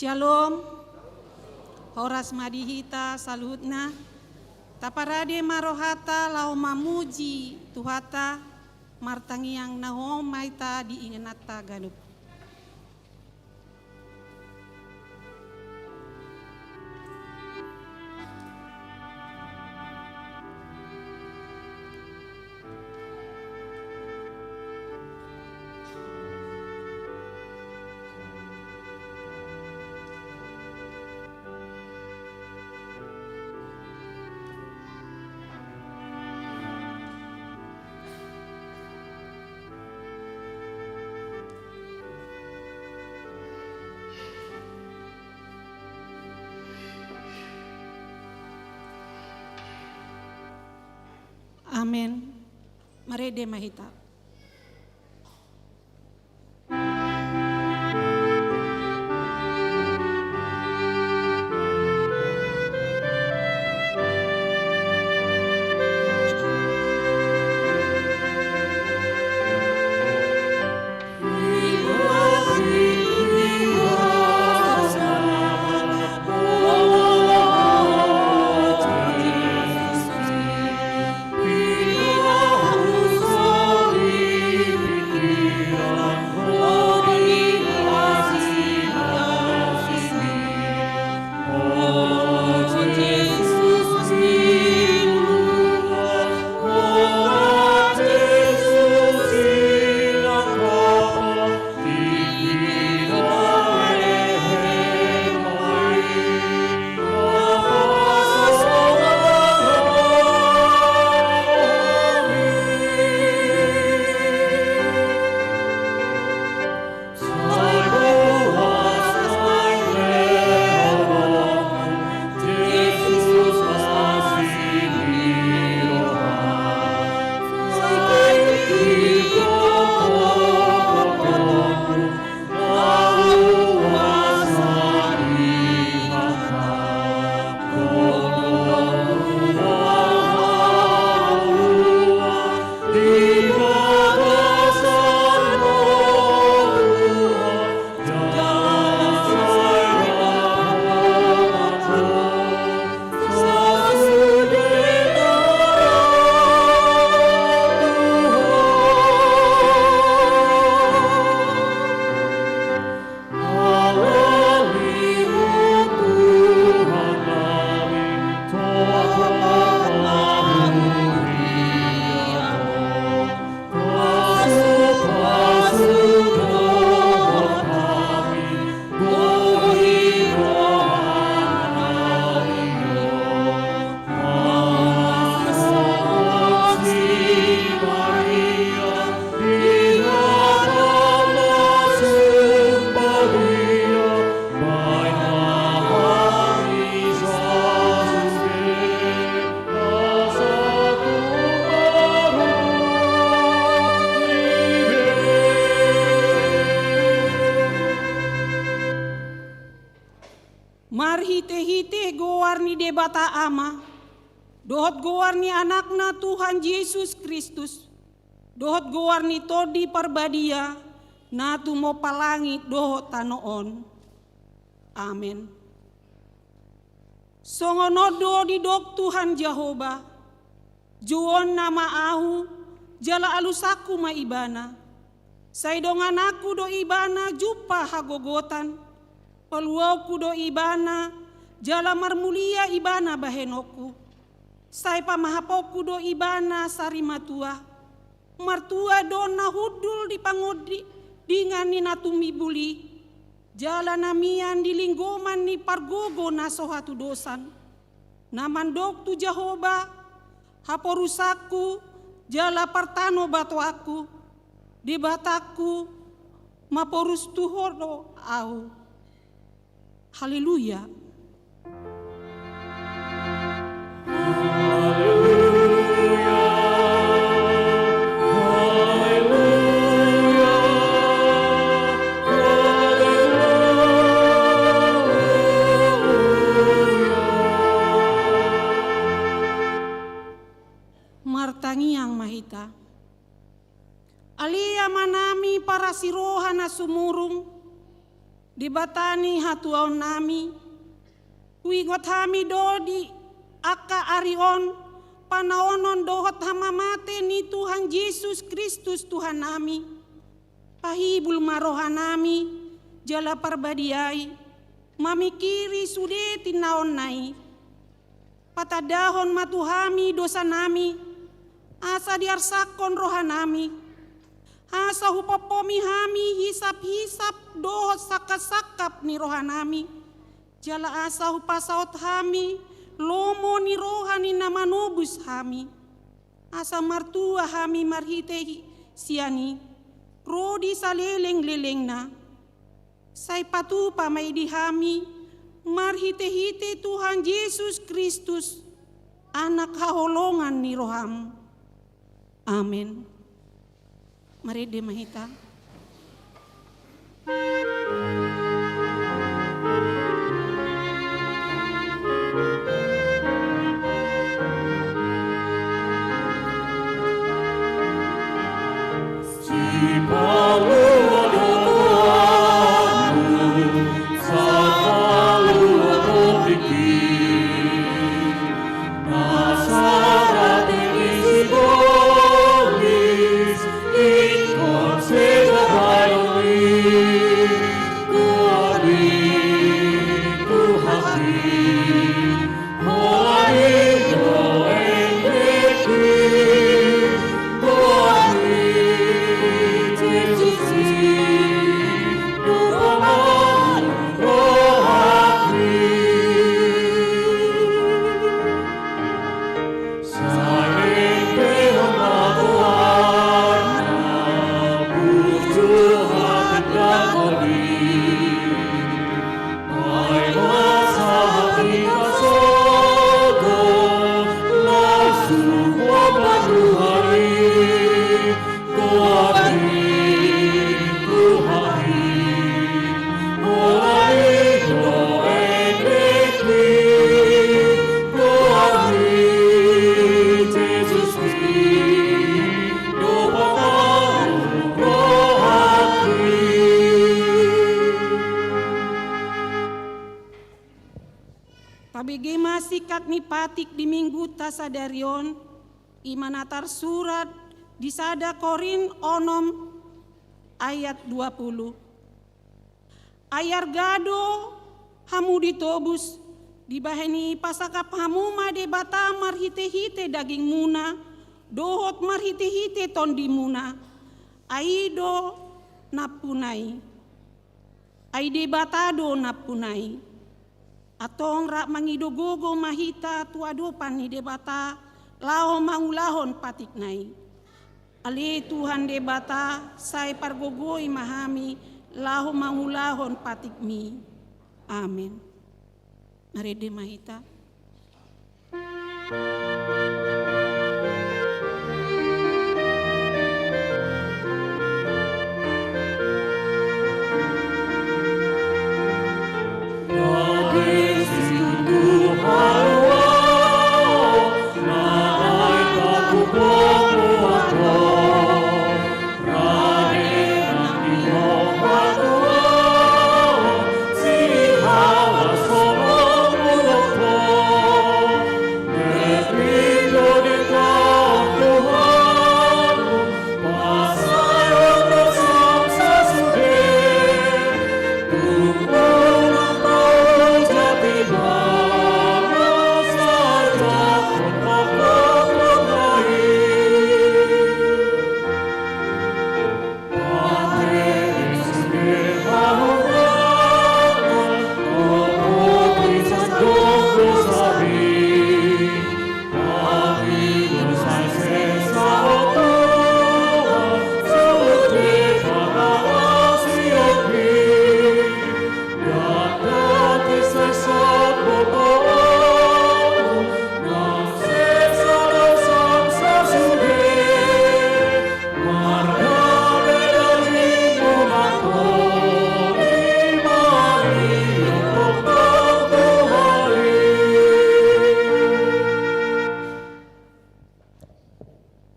Shalom, horas madihita saluhutna, taparade marohata lau mamuji tuhata, martangiang nahom maita diingenata ganup. Amin. Marede mahita. Marhite-hite gowarni debata ama, dohot gowarni anakna Tuhan Yesus Kristus, dohot gowarni todi parbadia, natu mo palangit dohot tanoon. Amin. Songonodo di dok Tuhan Jehovah, juon nama ahu, jala alusaku ma ibana, saidongan aku do ibana jupa hagogotan, paluau kudo ibana, jala marmulia ibana bahenoku. Sai pamahapoku do ibana sarimatua. Martua dona hudul di pangodi dingani natumi buli. Jala namian di linggoman ni pargogo nasohatu dosan. Namandok tu Jehovah, haporusaku, jala partano batu aku. Di bataku, maporus tuhoro au. Haleluya. Martangiang mahita. Alia manami para siroha na sumurung, Dibatani hatuaon nami, wigot hami dodi aka arion, panaonon dohot hamamate ni Tuhan Yesus Kristus Tuhan nami. Pahibul marohan nami, jala parbadiai, mamikiri sude tinaon nai. Patadahon matuhami dosa nami, asa diarsakon rohanami. Asa hupopomi hami hisap-hisap dohot sakap-sakap ni rohanami. Jala asa hupasaot hami lomo ni rohani namanubus hami. Asa martua hami marhite siani rodi saleleng-leleng na. Say patupa may di hami marhite-hite Tuhan Yesus Kristus anak haholongan ni roham. Amin. Mari demahita. Pabegema sikat ni patik di minggu tasadarion, imanatar surat di sada Korin onom ayat 20. Ayar gado hamu ditobus, dibaheni pasakap hamu made bata marhite-hite daging muna, dohot marhite-hite tondi muna, aido napunai, aide batado napunai. Atong rak mangidogogo mahita tuadopan ni debata lao mangulahon patik nai. Ali Tuhan debata say pargogoi mahami lao mangulahon patik mi. Amin. Narede mahita.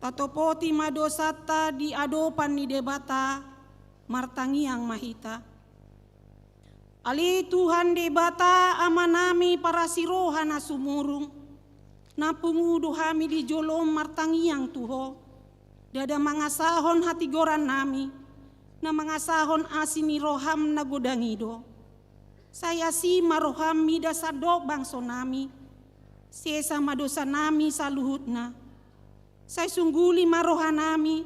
Tatopoti madosata di adopan ni debata martangi yang mahita. Ali Tuhan debata amanami para sirohana sumurung. Napungudo hami di jolom martangiang tuho. Dada mangasahon hati goran nami. Na mangasahon asini roham na godangido. Saya si maroham mida sadok bangso nami. Sesa madosa nami saluhutna. Saya sungguli maroha nami.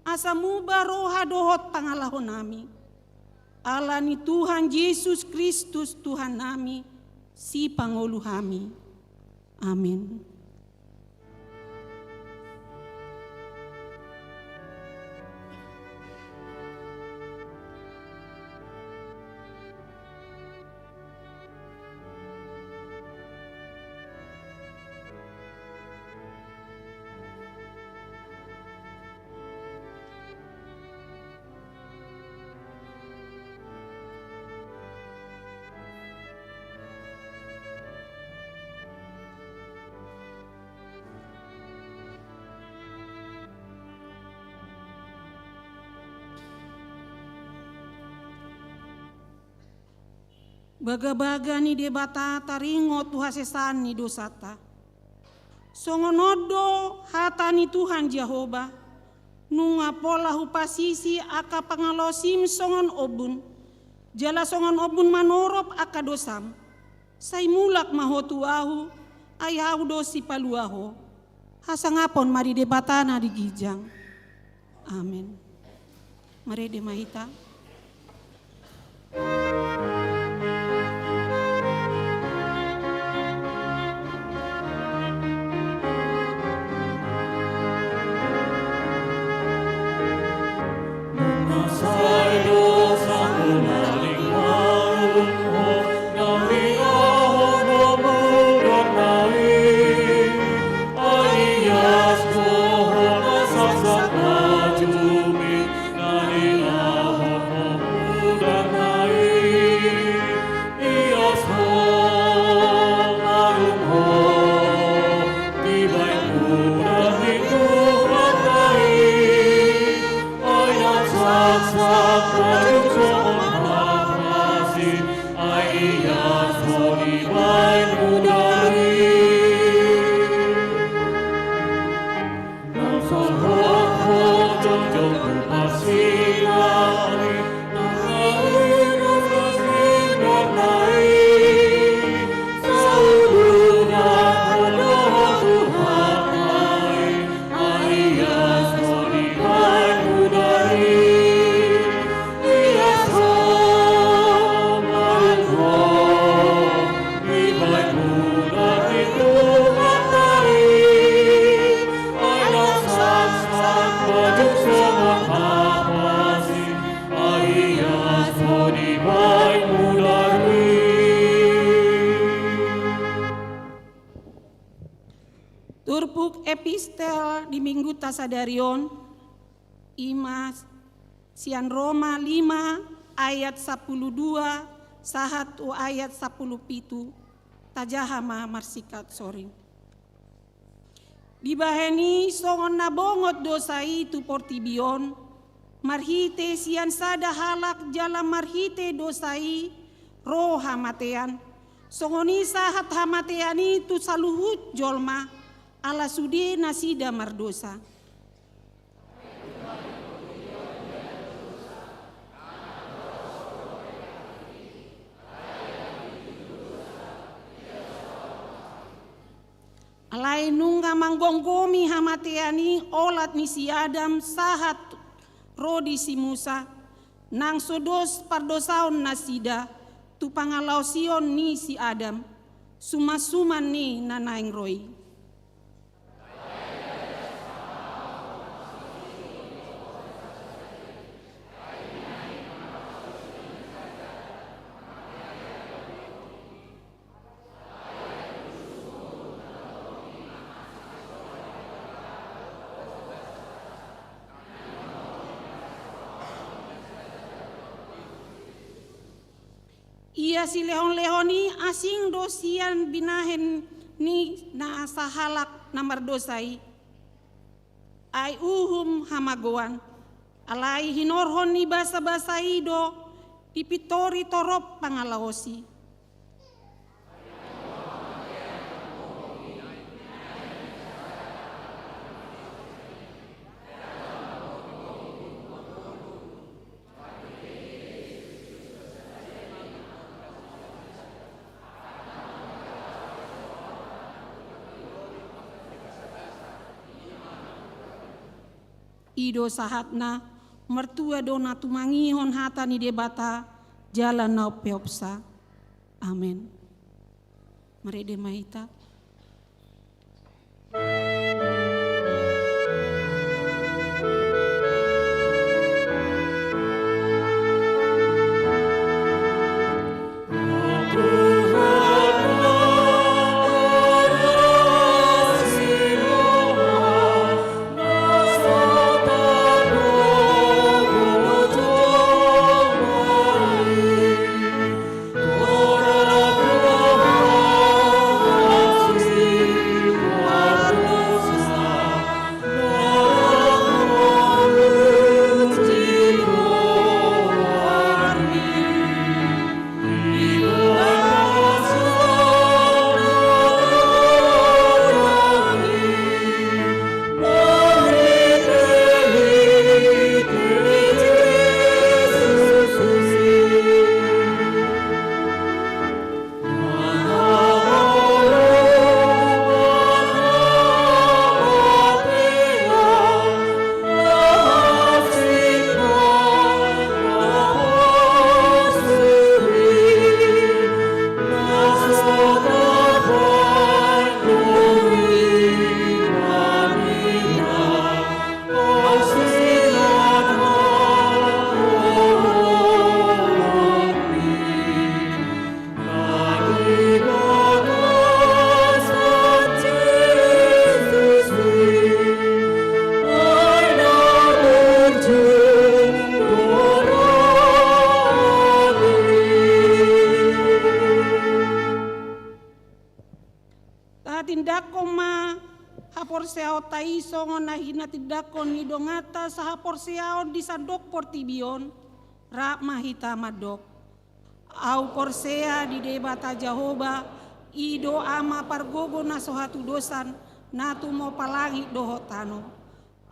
Asa muba roha dohot pangalahon nami. Allah ni Tuhan Yesus Kristus Tuhan nami, si pangulu kami. Amin. Baga-baga ni debata taringo tuhasesan ni dosata. Songonodo hata ni Tuhan Jehovah. Nunga pola hupasisi aka pangalosim songon obun. Jala songon obun manorop aka dosam. Say mulak mahotu ahu ayahu dosi paluaho. Hasangapon mari debatana di gijang. Amin. Mari demahita. Turpuk epistel di Minggu Tasadarion, Imas Sian Roma 5 ayat 12 sahat ayat 17 tajahama marsikat soring. Dibaheni songon nabongot dosa itu portibion, marhite sian sada halak jala marhite dosai roh hamatean. Songoni sahat hamatean itu saluhut jolma ala sudi nasida mardosa. Alai nungga manggonggomi hamateani olat ni si Adam sahat rodi si Musa nang sodos pardosaon nasida tu pangalausion ni si Adam sumasuman ni nanaing roi. Ia si lehon-lehoni asing dosian binahen ni na sahalak namar dosai. Ai uhum hamagoan. Alai hinorhon ni basa-basa ido dipitori torop pangalaosi. Ido sahatna mertua dona tumangihon hata ni debata jalan nau peopsa. Amin. Mari demaita. Porseao taiso ngona hina tidakon ni dongata saha porseao disadok portibion ra mahita madok au porsea di debata Jahoba ido ama pargogo na sohatu dosan natu mo palangi dohotano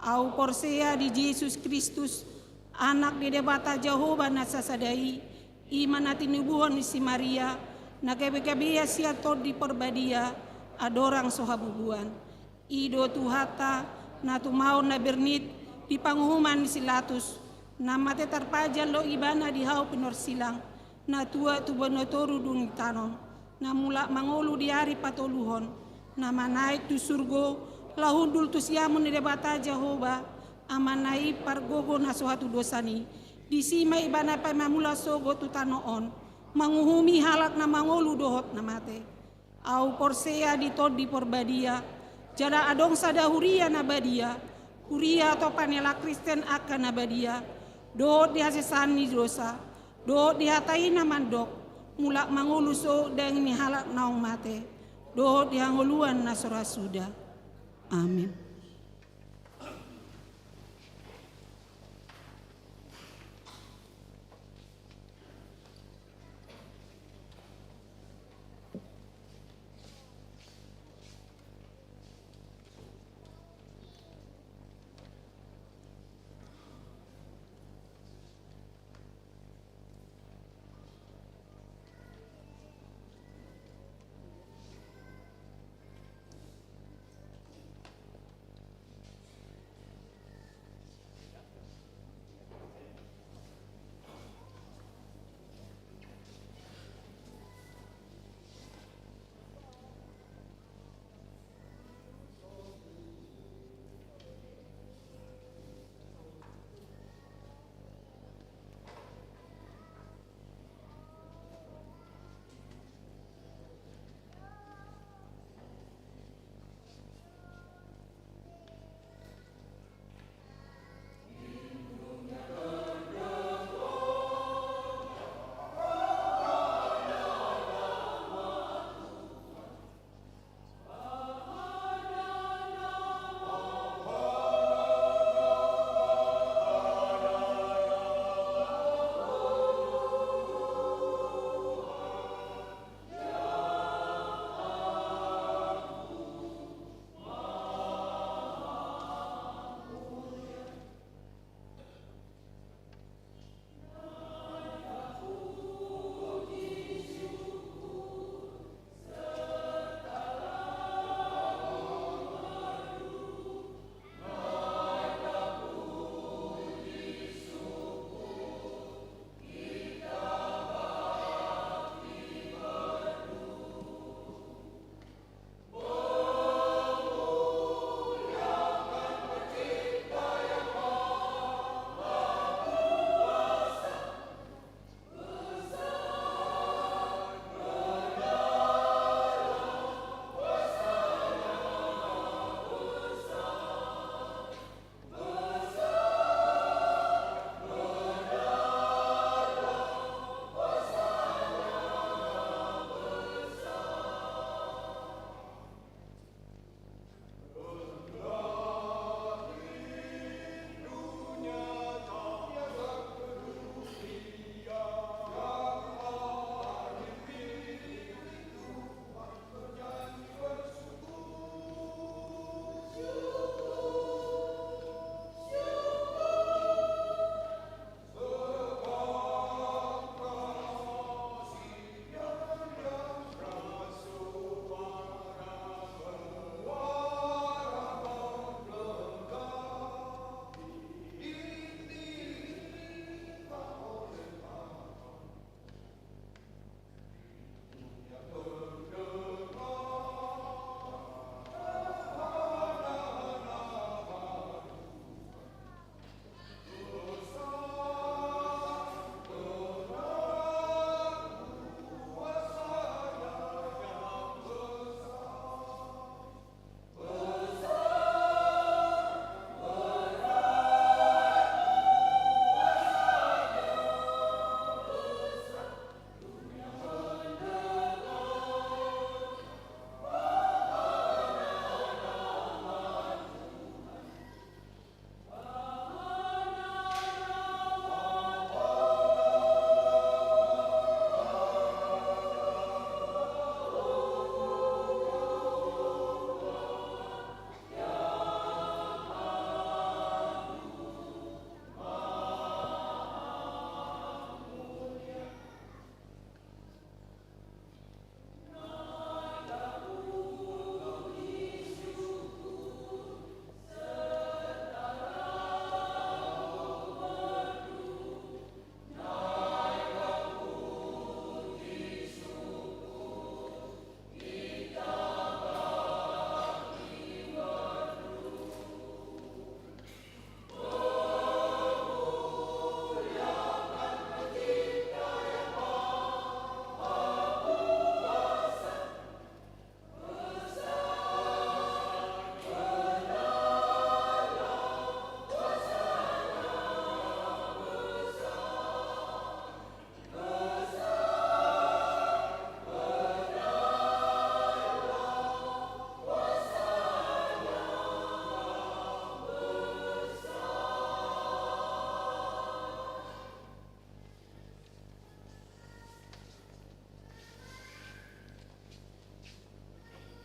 au porsea di Yesus Kristus anak di debata Jahoba na sasadai iman ati nubuhon si Maria na kebe-kebea sia tod di perbadia adorang sohabubuan ido tuhata na tumau na bernit di panghuman silatus na mate tarpajal lo ibana di hau pinor silang na tua tu bonotoru dung tanon na mula mangolu di hari patoluhon na manai tu surgo lahundul tu siamun di debata Jahoba amanai pargogo na suatu dosani di sima ibana pa mamula sogo tu tanoon manguhumi halak na mangolu dohot na mate au porsea di tod di porbadia jada adong sada huria nabadia, huria atau panela Kristen akan nabadia, do dihasesani dosa, do dihatai namandok, mulak manguluso dan ini halak naung mate, do dihanguluan nasora sudah. Amin.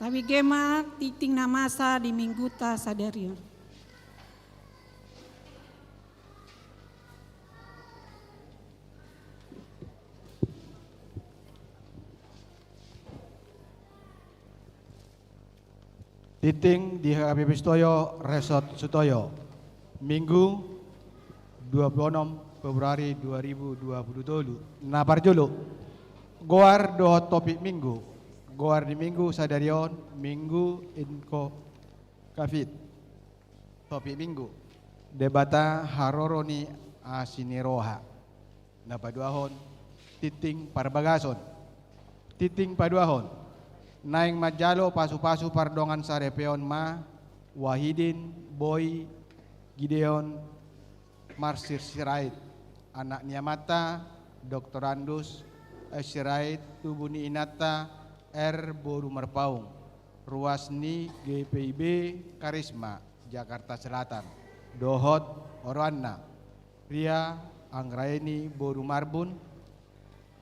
Tapi gema titing namasa di minggu ta sadarion. Titing di HKBP Sutoyo, Resort Sutoyo, Minggu 26 Februari 2022. Naparjulu, goar dohot topik minggu, goar di minggu sadarion, minggu inko kafit. Topik minggu, debata haroroni asiniroha. Napaduahon, titing parbagason, titing paduahon. Naing majalo pasu-pasu pardongan sarepeon ma Wahidin Boy Gideon Marsir Sirait anak niamata Dr. Andus Sirait Tubuni Inata Boru Merpaung Ruasni GPIB Karisma Jakarta Selatan Dohot Orwana Ria Anggraeni Boru Marbun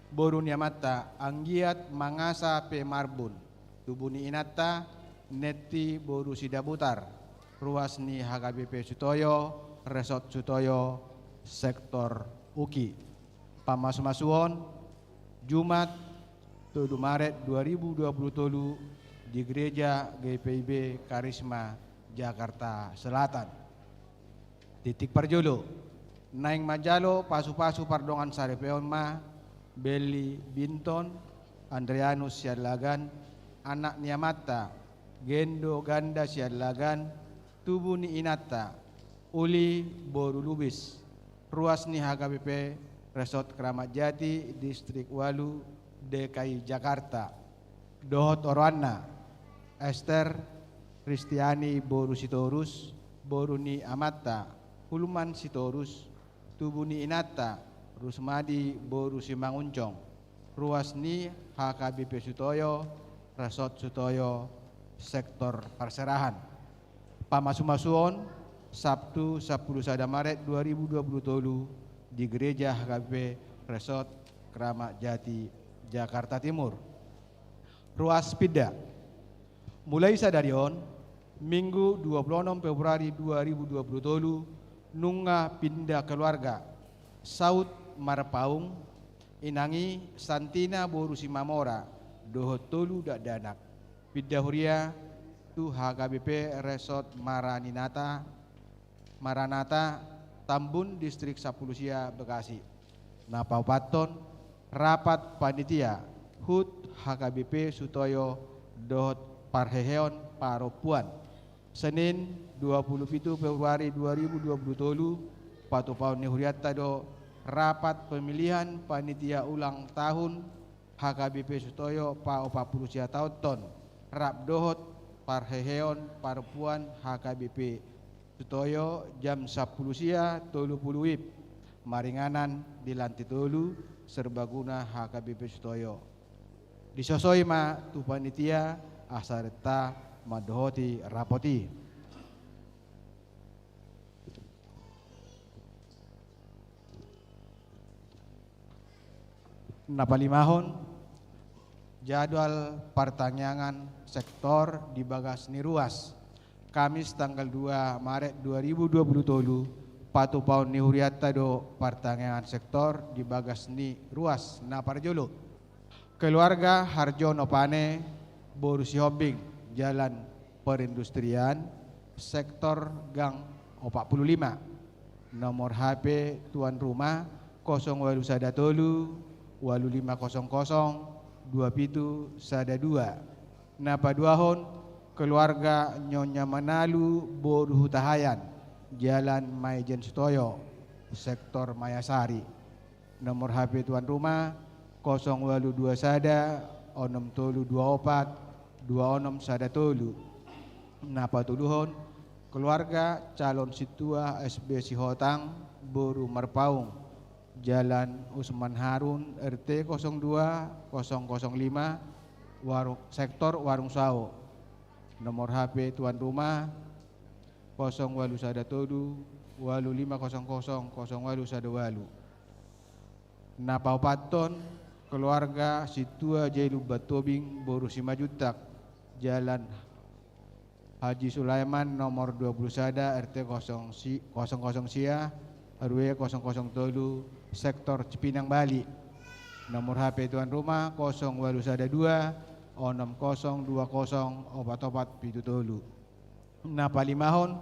Boru niamata Anggiat Mangasa P Marbun Tubuni Inata Neti Boru Sidabutar Ruasni HKBP Sutoyo Resort Sutoyo Sektor Uki Pamasumasuon Jumat 7 Maret 2023 di Gereja GPIB Karisma Jakarta Selatan. Titik parjolo Naing majalo pasu-pasu pardongan sarepeon ma Beli Binton Andreanus Sialagan anak niamata Gendo Ganda Sialagan Tubuni Inata Uli Boru Lubis Ruasni HKBP Resort Keramat Jati Distrik Walu DKI Jakarta Dohot Orwana Esther Kristiani Boru Sitorus Boruni Amata Huluman Sitorus Tubuni Inata Rusmadi Boru Simanguncong Ruasni HKBP Sutoyo Resort Sutoyo Sektor Perserahan Pamasumasuon Sabtu 10 Maret 2023 di Gereja HKBP Resort Keramat Jati Jakarta Timur. Ruas Pida mulai sadarion Minggu 26 Februari 2023 nunga pindah keluarga Saud Marpaung Inangi Santina Boru Simamora Dohot Tolu dak danak pindah huria tu HKBP Resort Maranata Tambun Distrik Sapulusia Bekasi. Napau Paton rapat panitia HUT HKBP Sutoyo Dohot Parheheon Paropuan Senin 27 Februari 2023 patu paun nihuriata do rapat pemilihan panitia ulang tahun HKBP Sutoyo PAO 40 tahun ton rap dohot Parheheon Paropuan HKBP Sutoyo jam 10 sia 30 wib maringanan di lantai tolu serbaguna HKBP Sutoyo disosoi ma tu panitia asareta madohoti rapoti. Napalimahon jadwal pertanyaan sektor di Bagasni Ruas Kamis tanggal 2 Maret 2023 patu paun nihuriata do pertanyaan sektor di Bagasni Ruas Naparjolo keluarga Harjono Pane Borusi Hobbing Jalan Perindustrian sektor Gang 45 nomor HP tuan rumah 081 8500 27 sada 2 napa duahon keluarga Nyonya Manalu Boru Hutahayan Jalan Maijen Sutoyo sektor Mayasari nomor HP tuan rumah 082 sada 6724 26 sada tolu napa tuluhon keluarga calon situa SB Sihotang Boru Merpaung Jalan Usman Harun RT 02005 sektor Warung Sao nomor HP tuan rumah 081 8500 Napau Paton keluarga Situa Jailu Batobing Boru Simajutak Jalan Haji Sulaiman nomor 21 RT 00 Sia RW 003 Sektor Cipinang Bali. Nomor HP tuan rumah 0812 6020 opat-opat pitu tolu. Napa limahon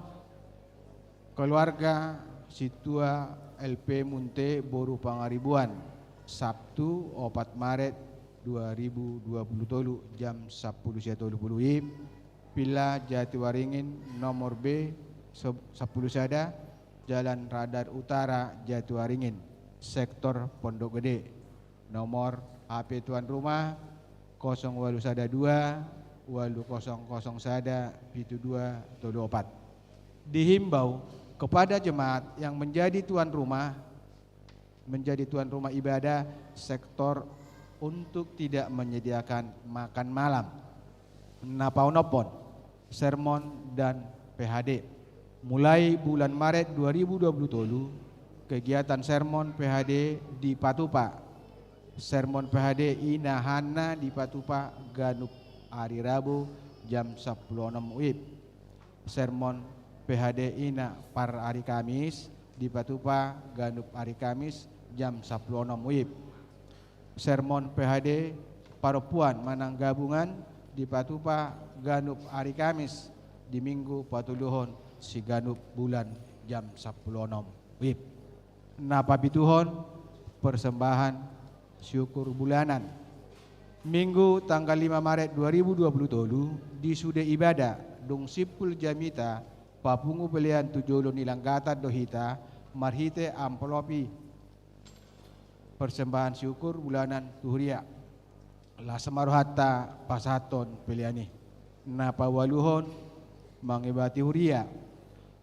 keluarga Situa LP Munte Boru Pangaribuan Sabtu 4 Maret 2020 jam 10.30 Pila Jatiwaringin nomor B 10 Sada Jalan Radar Utara Jatiwaringin Sektor Pondok Gede. Nomor HP tuan rumah 0812 8000 sada pitu 2 Dihimbau kepada jemaat yang menjadi tuan rumah ibadah sektor untuk tidak menyediakan makan malam, napaunopon, sermon dan PHD. Mulai bulan Maret 2020 kegiatan sermon PHD di Patupa. Sermon PHD inahana di Patupa Ganup hari Rabu jam 10.06 WIB. Sermon PHD ina par hari Kamis di Patupa Ganup hari Kamis jam 10.06 WIB. Sermon PHD Paropuan Manang Gabungan di Patupa Ganup hari Kamis di Minggu Patuluhon si Ganup bulan jam 10.06 WIB. Napa bituhon persembahan syukur bulanan Minggu tanggal 5 Maret 2020 di Sude Ibadah Dong Sipul Jamita Papungu Pelian Tujolo Nilanggata Dohita Marhite Amplopi persembahan syukur bulanan Tuhuria La Semaruhata Pasaton Peliani Napa Waluhon Mangibati Huria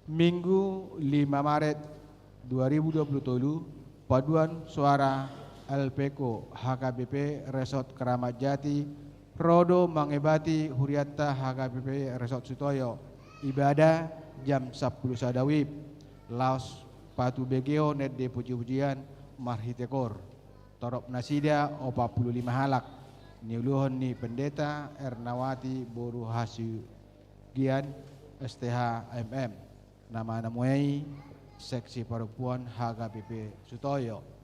Minggu 5 Maret 2020 paduan suara LPK HKBP Resort Keramat Jati Rodo Mangibati Huriata HKBP Resort Sutoyo ibadah jam 10 sadawib Laos Patu Begeo Net de Puji-pujian Marhitekor Torop Nasida 45 halak Niuluhon ni Pendeta Ernawati Boru Hasi Gian STH MM nama namuai Seksi Perempuan HKBP Sutoyo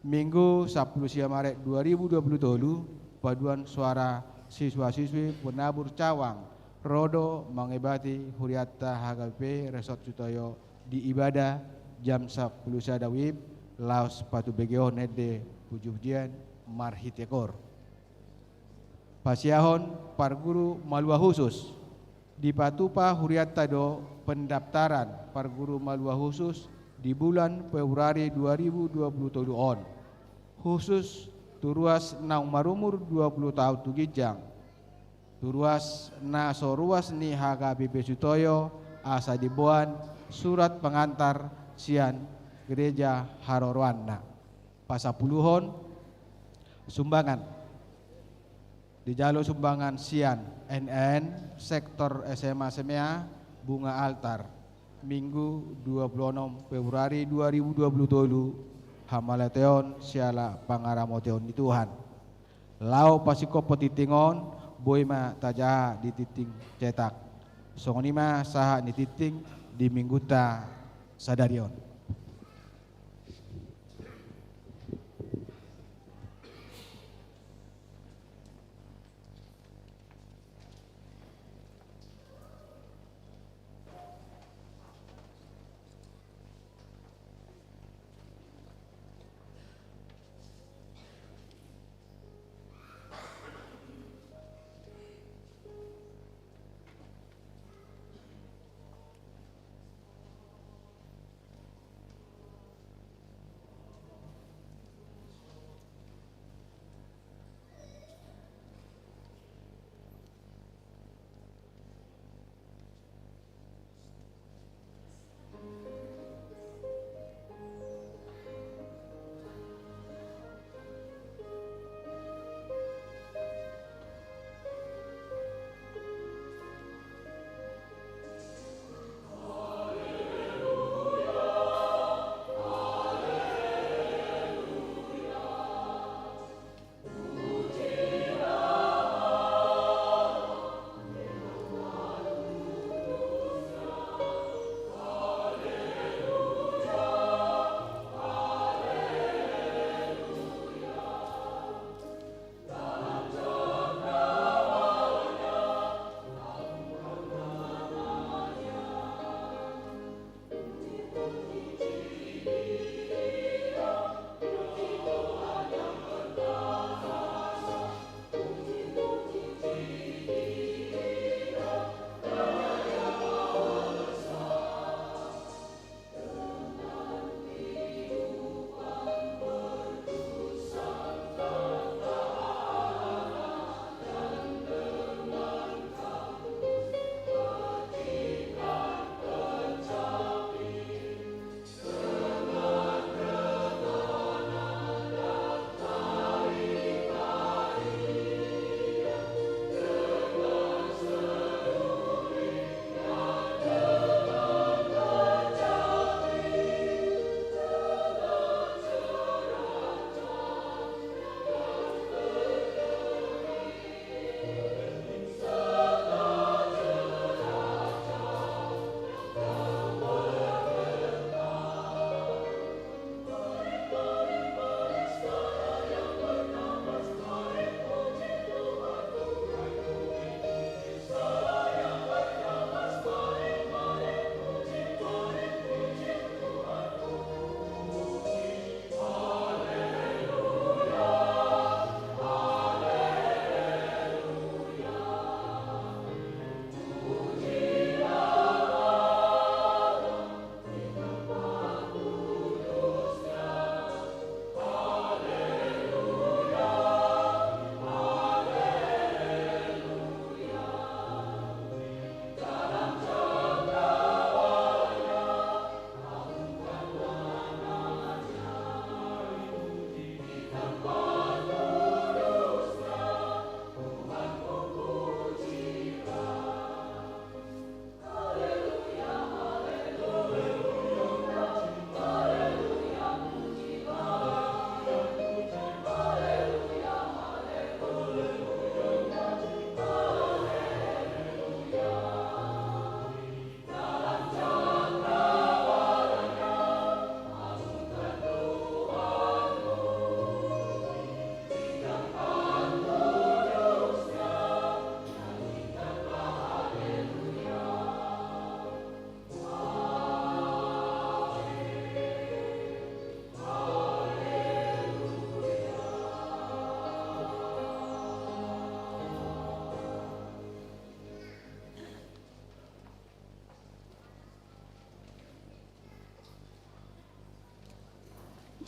Minggu 10 Maret 2020 paduan suara siswa-siswi penabur cawang Rodo Mangibati Huriata HKBP Resort Sutoyo di ibadah jam 10 sadawib Laos Patu Begeo Nede Puji-pujian Marhitekor Pasiahon Parguru Malua Khusus di Patupa Huriata do pendaftaran Parguru Malua Khusus di bulan Februari 2020 on khusus turuas na umarumur 20 tahun tugijang turuas na soruas ni HKBP Sutoyo asa dibuan surat pengantar sian gereja Harorwana pasapuluhon sumbangan di jalur sumbangan sian NN sektor SMA SMEA bunga altar Minggu 26 Februari 2020 Hamalateon siala pangaramoteon di Tuhan Lau pasiko petitingon boima tajaha di titing cetak songonima saha di titing di mingguta sadarion.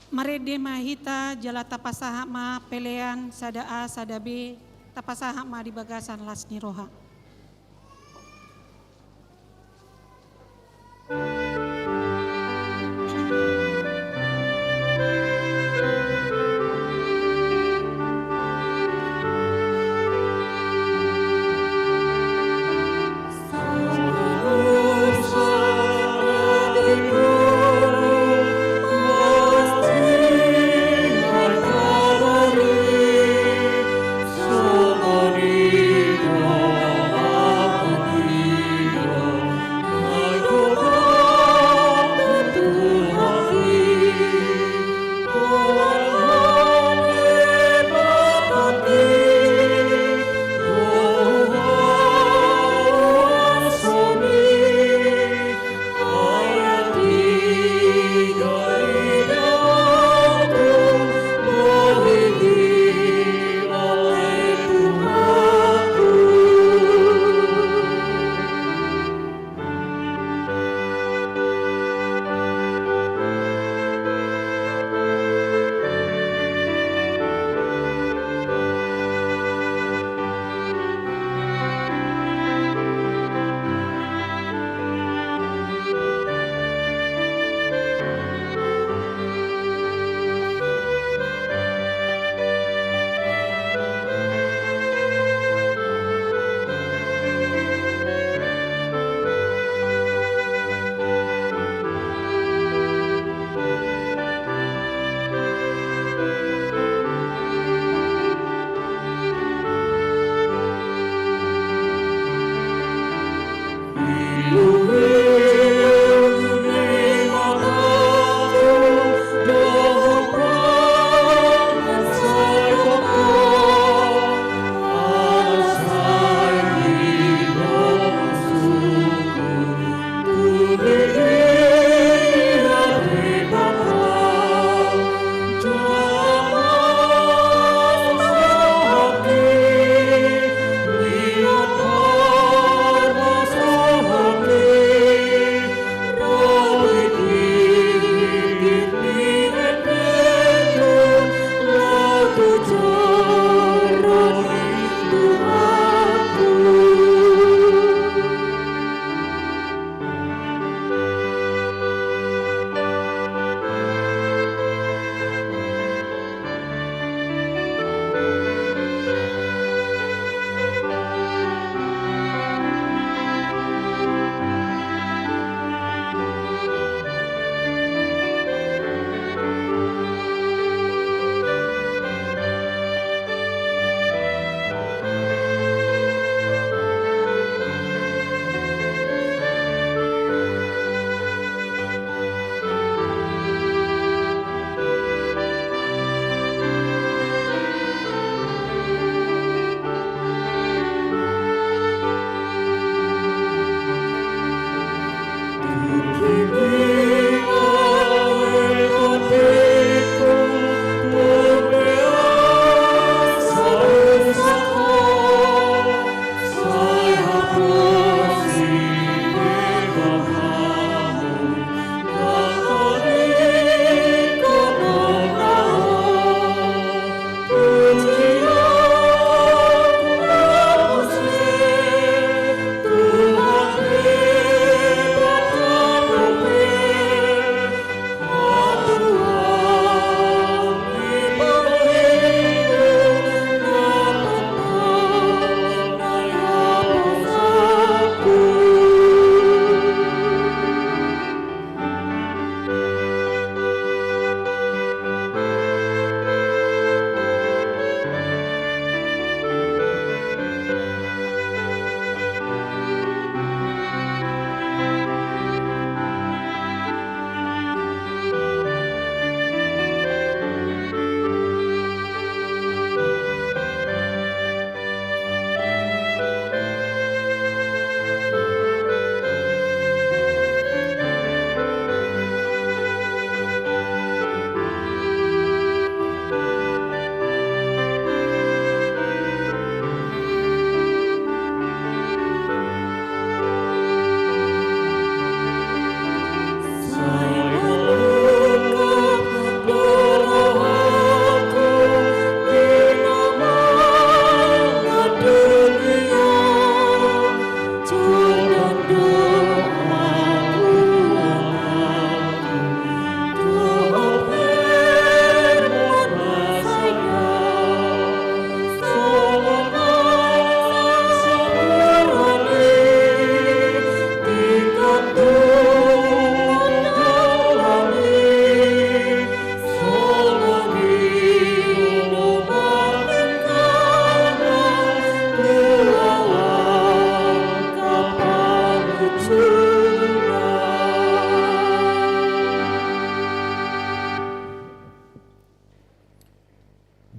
Marede mahita jala tapasaha ma pelean sada A sada B tapasaha ma di bagasan lasni roha. Sono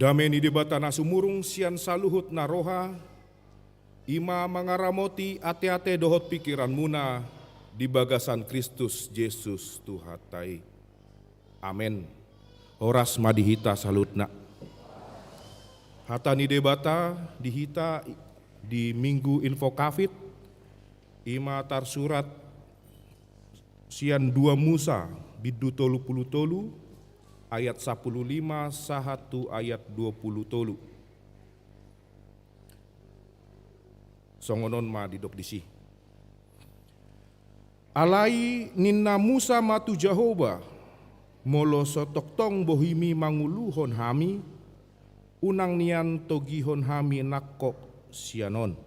Dameni debata nasumurung sian saluhut naroha, ima mangaramoti ate-ate dohot pikiran muna di bagasan Kristus Yesus Tuhatai. Amen. Horas madihita salutna. Hatani debata dihita di Minggu Info Kafit, ima tar surat sian 2 Musa bidu tolu puluh tolu ayat 15 sahatu ayat 20 tolu. Songonon ma didok disi. Alai ninna Musa matu Jahoba molo sotok tong bohimi manguluhon hami unang nian togihon hami nakok sianon.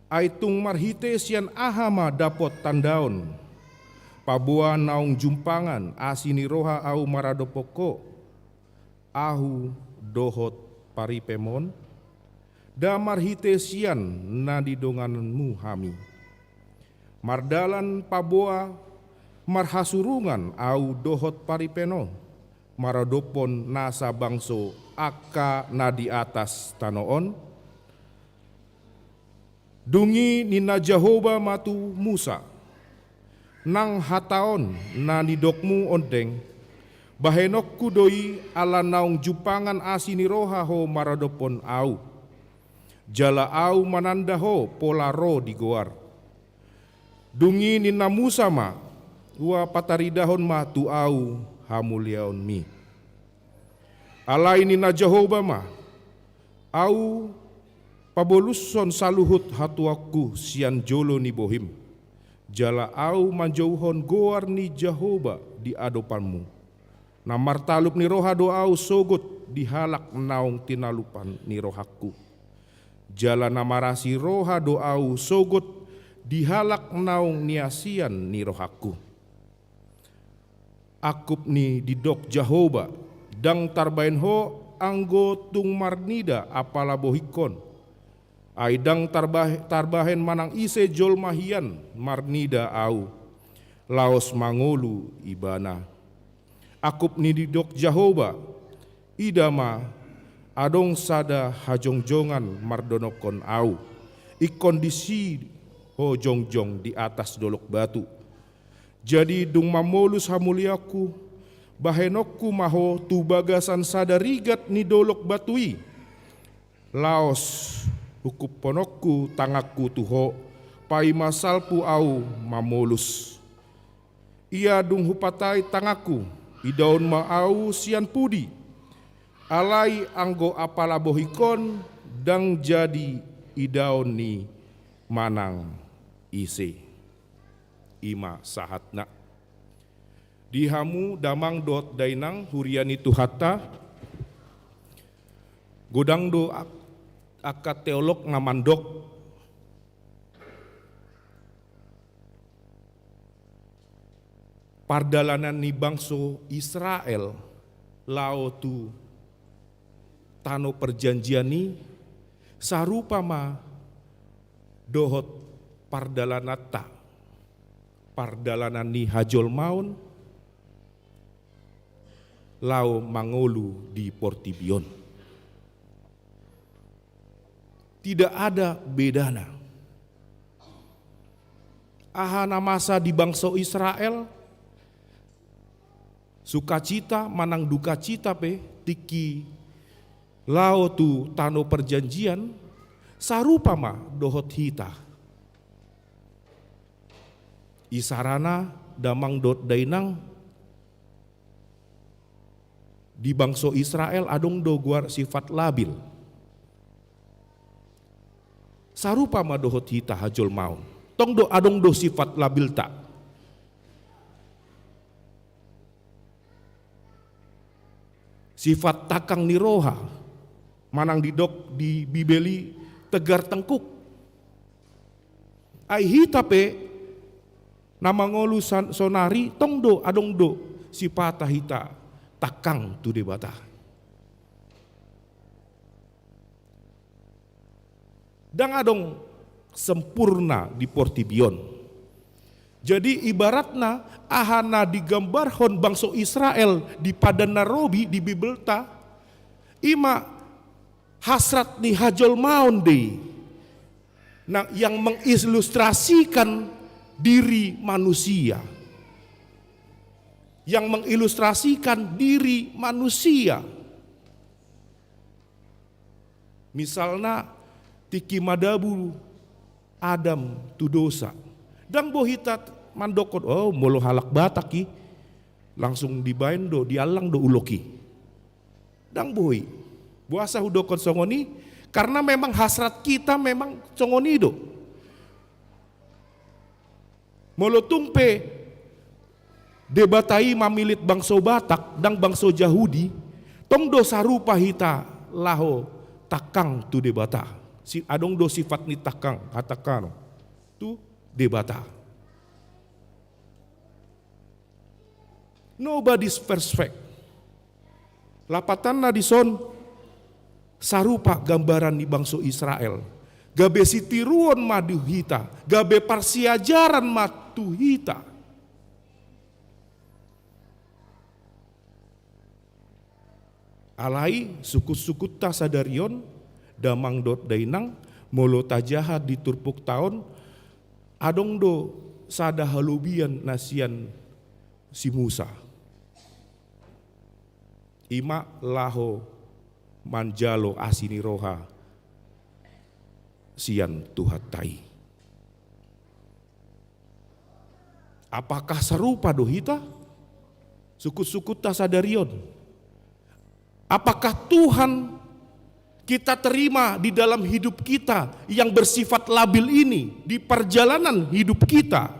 Aitung marhite sian ahama dapot tandaon. Pabua naung jumpangan asini roha au maradopoko ahu dohot paripemon damar hite sian nadidonganmu hami mardalan pabua marhasurungan au dohot paripeno maradopon nasa bangso aka nadi atas tanoon dungi nina Jahoba matu Musa nang hataon na nidokmu ondeng bahenok kudoi ala naung jupangan asini roha ho maradopon au jala au mananda ho pola ro di goar dungi nina Musa ma wa pataridahon ma tu au hamuliaon mi alai nina Jahoba ma au paboluson saluhut hatuaku sian jolo ni bohim jala au manjauhon goar ni Jahoba di adopanmu. Na martalup ni roha doau sogot dihalak naung tinalupan ni rohaku. Jala namarasi roha doau sogot dihalak naung niasian ni rohaku. Akup ni didok Jahoba dang tarbain ho anggo tung marnida apala bohikon. Aidang tarbahen manang ise jol mahian marnida au laos mangolu ibana akup ni didok Jahoba idama adong sada hajongjongan mardonokon au ikondisi ho jongjong di atas dolok batu jadi dung mamolus hamuliaku bahenokku maho tu bagasan sada rigat ni dolok batui laos hukup ponokku tangakku tuho pai masalpu au mamolus ia dung hupatai tangakku idaun ma au sian pudi alai anggo apala bohikon dang jadi idaun ni manang ise ima sahatna dihamu damang dot dainang huriani tuhata godang do aka teolog ngamandok pardalanan ni bangso Israel lao tu tano perjanjian ni sarupa ma dohot pardalanata pardalanan ni hajol maun lao mangolu di Portibion. Tidak ada bedana. Ahana masa di bangsa Israel, sukacita manang duka cita pe, tiki lao tu tano perjanjian, sarupa ma dohot hita. Isarana damang dot dainang, di bangsa Israel adong do guar sifat labil. Sarupa ma dohot hita hajol maun. Tong do adong do sifat labil tak. Sifat takang niroha. Manang didok di bibeli tegar tengkuk. Ai hita pe nama ngolu sonari tong do adong do sifat hita takang tu debata. Dang adong sempurna di Portibion. Jadi ibaratna ahana digambarhon bangsa Israel di Padan Narobi di Bibelta Ima hasrat ni hajol maun deh. Nah, yang mengilustrasikan diri manusia. Yang mengilustrasikan diri manusia. Misalnya tiki madabu Adam tu dosa. Dan bohitat mandokot, oh molo halak bataki. Langsung dibain do, dialang do uloki. Dan bohi. Buasa hudokot songoni, karena memang hasrat kita memang songoni do. Molo tumpe debatai mamilit bangso Batak dan bangso Yahudi, tong do sarupa hita laho takang tu debata. Si adong do sifat ni takang, katakan tu debata. Nobody's perfect. Lapatan na dison sarupa gambaran di bangso Israel. Gabe sitiruon madu hita, gabe parsiajaran matu hita. Alai sukut-sukut ta sadarion damang dot dainang molo tajahat di turpuk tahun adong do sada halubian nasian si Musa. Ima laho manjalo asini roha sian Tuhan tai. Apakah serupa dohita? Sukut-sukut ta sadarion. Apakah Tuhan kita terima di dalam hidup kita yang bersifat labil ini di perjalanan hidup kita?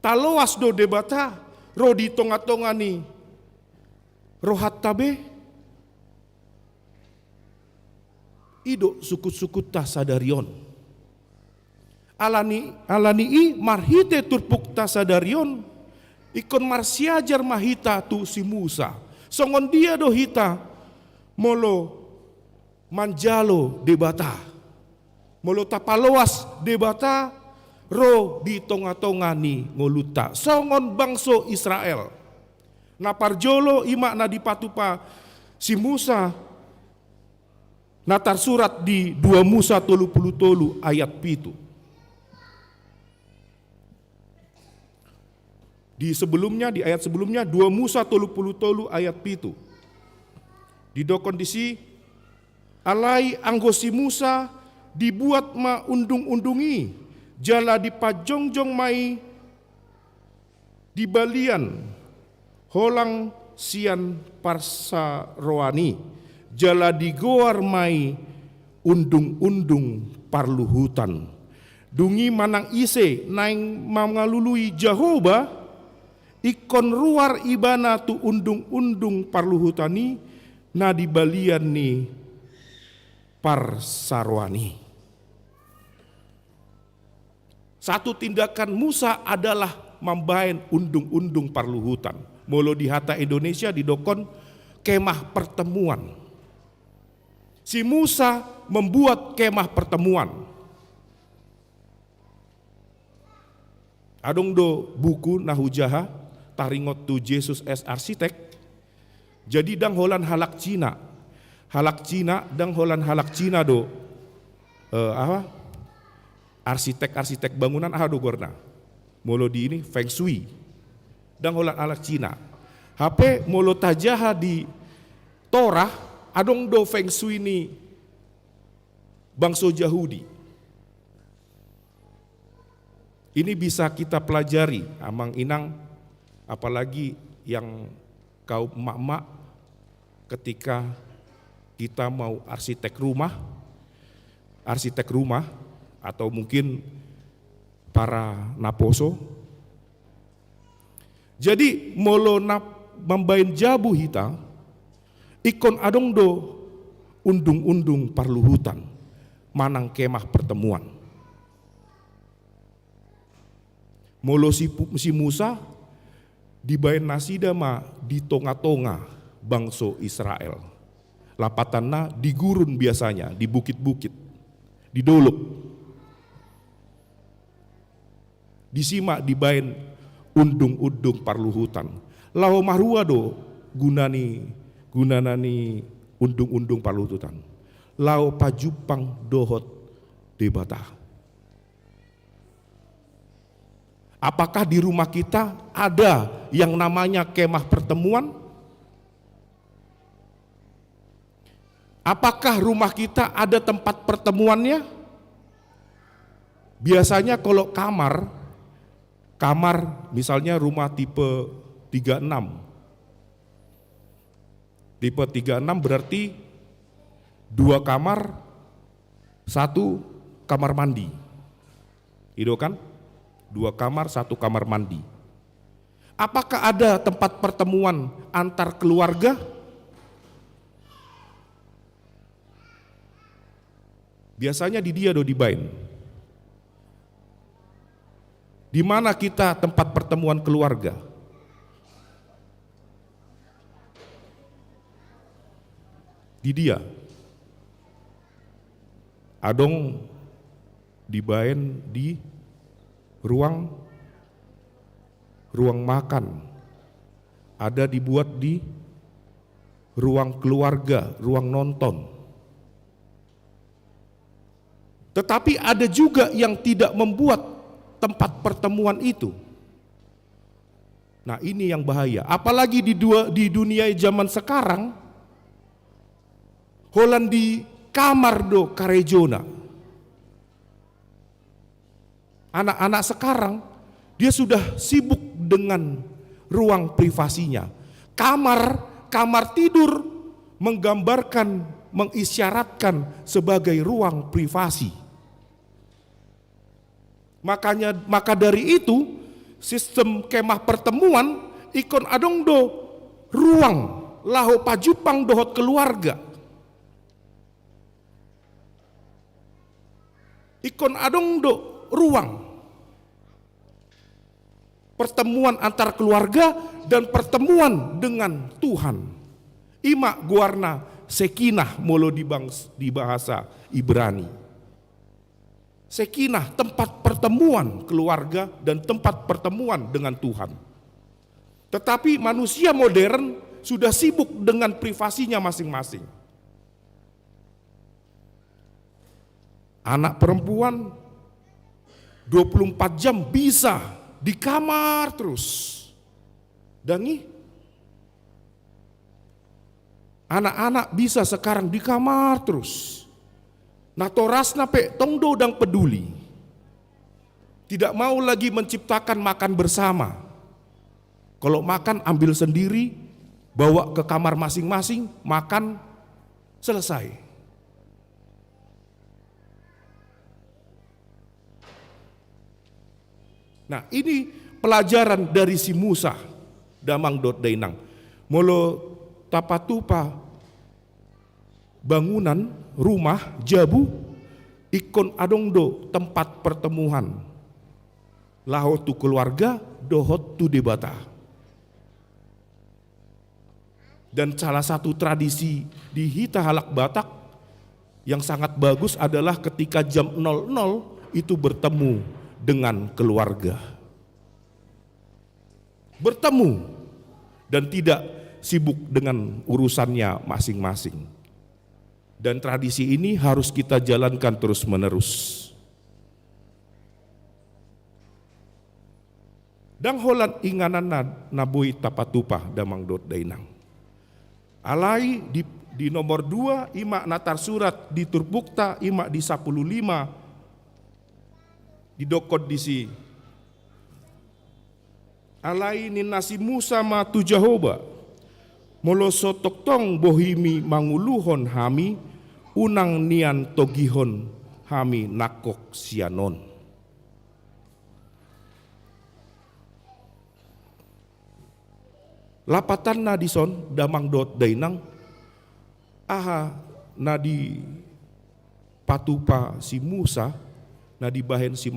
Taloas do debata ro di tonga-tonga ni rohat tabe ido sukut-sukut ta sadarion. Alani i marhite turpuk ta sadarion ikon marsiajar mahita tu si Musa. Songon dia do hita molo manjalo debata. Molo tapaloas debata ro di tonga-tonga ni ngoluta. Songon bangso Israel. Na parjolo ima na dipatupa si Musa na tarsurat di 2 Musa 33 ayat 7. Di ayat sebelumnya 2 Musa 33 ayat 7. Di do kondisi alai anggosi Musa dibuat ma undung-undungi jala dipajongjong mai di balian holang sian parsa roani jala digoar mai undung-undung parluhutan dungi manang ise naing mangalului Jehovah ikon ruar ibana tu undung-undung parluhutani na di balian ni parsarwani. Satu tindakan Musa adalah membain undung-undung parluhutan. Molo di hata Indonesia didokon kemah pertemuan. Si Musa membuat kemah pertemuan. Adong do buku Nahujaha taringot tu Yesus as arsitek. Jadi dang holan halak Cina dang holan halak Cina do arsitek bangunan do gorna. Molo di ini Feng Shui dang holan halak Cina. HP molo tajaha di Torah adong do Feng Shui ni bangso Yahudi. Ini bisa kita pelajari amang inang, apalagi yang kaum emak-emak ketika kita mau arsitek rumah atau mungkin para naposo. Jadi molo membain jabu hita ikon adong do undung-undung parluhutan manang kemah pertemuan. Molo si Musa dibain nasida ma di tonga-tonga bangso Israel. Lapatanna di gurun biasanya, di bukit-bukit, di dolok. Disimak dibain undung-undung parluhutan. Lao mahrua do gunanani undung-undung palututan. Lau pajupang dohot debata. Apakah di rumah kita ada yang namanya kemah pertemuan? Apakah rumah kita ada tempat pertemuannya? Biasanya kalau kamar misalnya rumah tipe 36. Tipe 36 berarti 2 kamar, 1 kamar mandi. Itu kan? 2 kamar, 1 kamar mandi. Apakah ada tempat pertemuan antar keluarga? Biasanya di dia dibain. Di mana kita tempat pertemuan keluarga? Di dia. Adong dibain di ruang makan. Ada dibuat di ruang keluarga, ruang nonton. Tetapi ada juga yang tidak membuat tempat pertemuan itu. Nah, ini yang bahaya. Apalagi di dunia zaman sekarang, holan di kamar do karejona. Anak-anak sekarang dia sudah sibuk dengan ruang privasinya. Kamar tidur menggambarkan, mengisyaratkan sebagai ruang privasi. Maka dari itu sistem kemah pertemuan ikon adong do ruang laho pajupang dohot keluarga. Ikon adong do ruang pertemuan antar keluarga dan pertemuan dengan Tuhan. Ima guarna sekinah molo di bahasa Ibrani. Sekinah, tempat pertemuan keluarga dan tempat pertemuan dengan Tuhan. Tetapi manusia modern sudah sibuk dengan privasinya masing-masing. Anak perempuan 24 jam bisa di kamar terus. Dangi anak-anak bisa sekarang di kamar terus. Nah torasna pe tongdo dang peduli. Tidak mau lagi menciptakan makan bersama. Kalau makan ambil sendiri, bawa ke kamar masing-masing, makan, selesai. Nah ini pelajaran dari si Musa damang dot dainang. Molo tapatupa bangunan rumah jabu ikon adongdo tempat pertemuan laho tu keluarga dohot tu debata. Dan salah satu tradisi di Hita Halak Batak yang sangat bagus adalah ketika jam 00 itu bertemu dengan keluarga, bertemu dan tidak sibuk dengan urusannya masing-masing. Dan tradisi ini harus kita jalankan terus-menerus. Dang holan inganan nabui tapatupa damang dot dainang. Alai di nomor 2 ima natar surat di Turbukta ima di 15 di dokod disi. Alai ni nasi Musa ma tu Jehoba moloso toktong bohimi manguluhon hami unang nian togihon hami nakok sianon. Lapatan na dison damang dot dainang aha na di patupa si Musa na di bahen si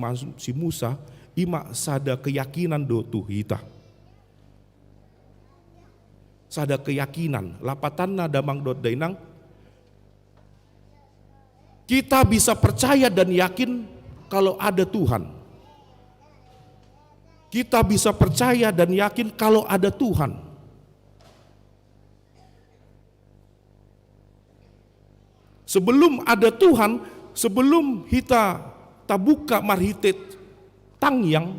Musa ima sada keyakinan do tu hita. Sada keyakinan lapatan na damang dot dainang kita bisa percaya dan yakin kalau ada Tuhan. Kita bisa percaya dan yakin kalau ada Tuhan. Sebelum ada Tuhan, sebelum kita tabuka marhite tangyang,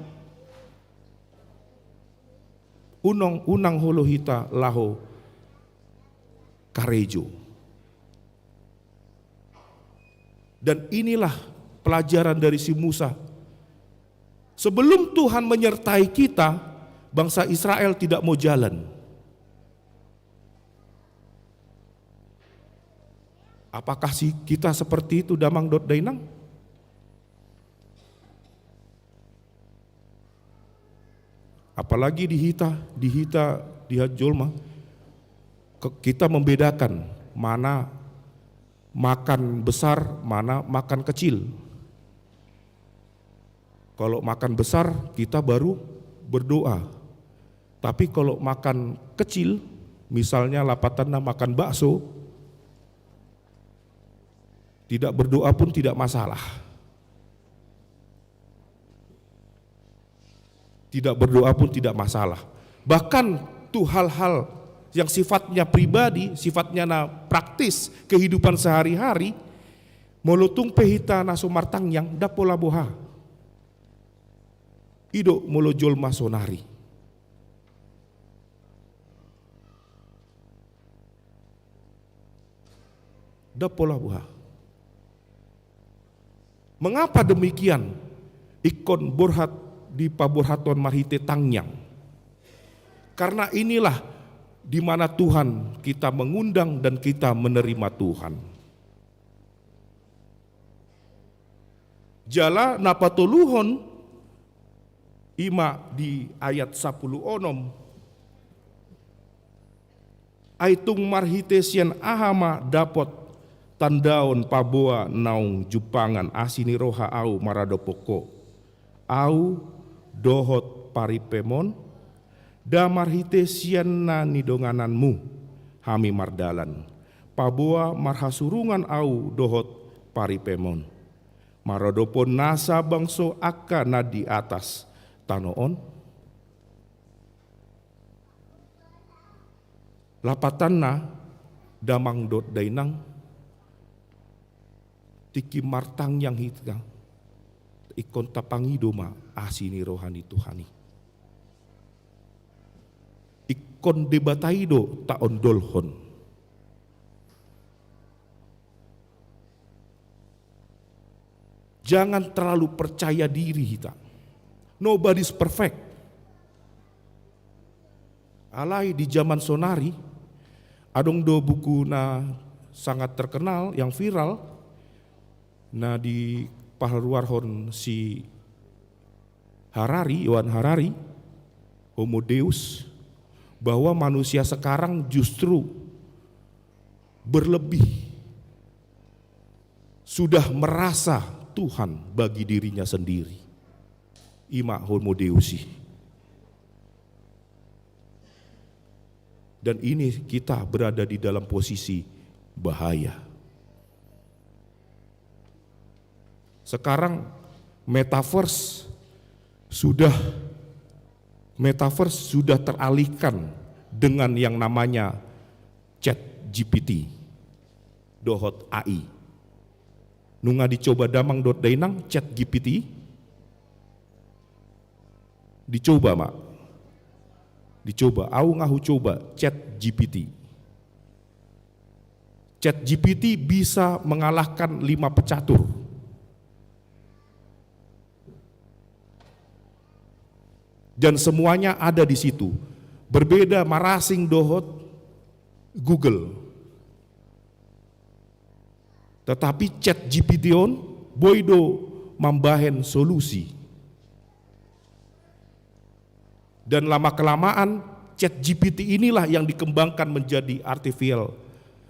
unang holo hita laho karejo. Dan inilah pelajaran dari si Musa. Sebelum Tuhan menyertai kita, bangsa Israel tidak mau jalan. Apakah sih kita seperti itu damang dot dainang? Apalagi di Jolma, kita membedakan mana makan besar, mana makan kecil. Kalau makan besar kita baru berdoa. Tapi kalau makan kecil, misalnya lapatana makan bakso, tidak berdoa pun tidak masalah. Tidak berdoa pun tidak masalah. Bahkan tuh hal-hal yang sifatnya pribadi, sifatnya praktis, kehidupan sehari-hari, molutung pehita nasumartang yang dapola boha. Ido molo jolma sonari. Dapola boha. Mengapa demikian? Ikon borhat di paborhaton marhite tangyang. Karena inilah di mana Tuhan kita mengundang dan kita menerima Tuhan. Jala napatuluhon ima di ayat 10 onom. Aitung marhite sian ahama dapot tandaon paboa naung jupangan asini roha au maradopoko. Au dohot paripemon damarhite sianna nidongananmu hami mardalan paboa marhasurungan au dohot paripemon marodopon nasa bangso akka na di atas tanoon lapatanna damang dot dainang tiki martang yang hitga ikon tapangi doma asini rohani Tuhani. Ikon debataido taon dolhon. Jangan terlalu percaya diri kita. Nobody's perfect. Alai di zaman sonari, adong do buku na sangat terkenal yang viral, na di paharuarhon si Harari, Yohan Harari, Homo Deus, bahwa manusia sekarang justru berlebih, sudah merasa Tuhan bagi dirinya sendiri. Ima Homo Deusi. Dan ini kita berada di dalam posisi bahaya. Sekarang metaverse sudah teralihkan dengan yang namanya Chat GPT, dohot AI. Nunga dicoba damang dot dainang Chat GPT, dicoba mak, dicoba, au ngahu coba Chat GPT. Chat GPT bisa mengalahkan 5 pecatur. Dan semuanya ada di situ. Berbeda marasing dohot Google. Tetapi Chat GPT on boido mambahen solusi. Dan lama-kelamaan Chat GPT inilah yang dikembangkan menjadi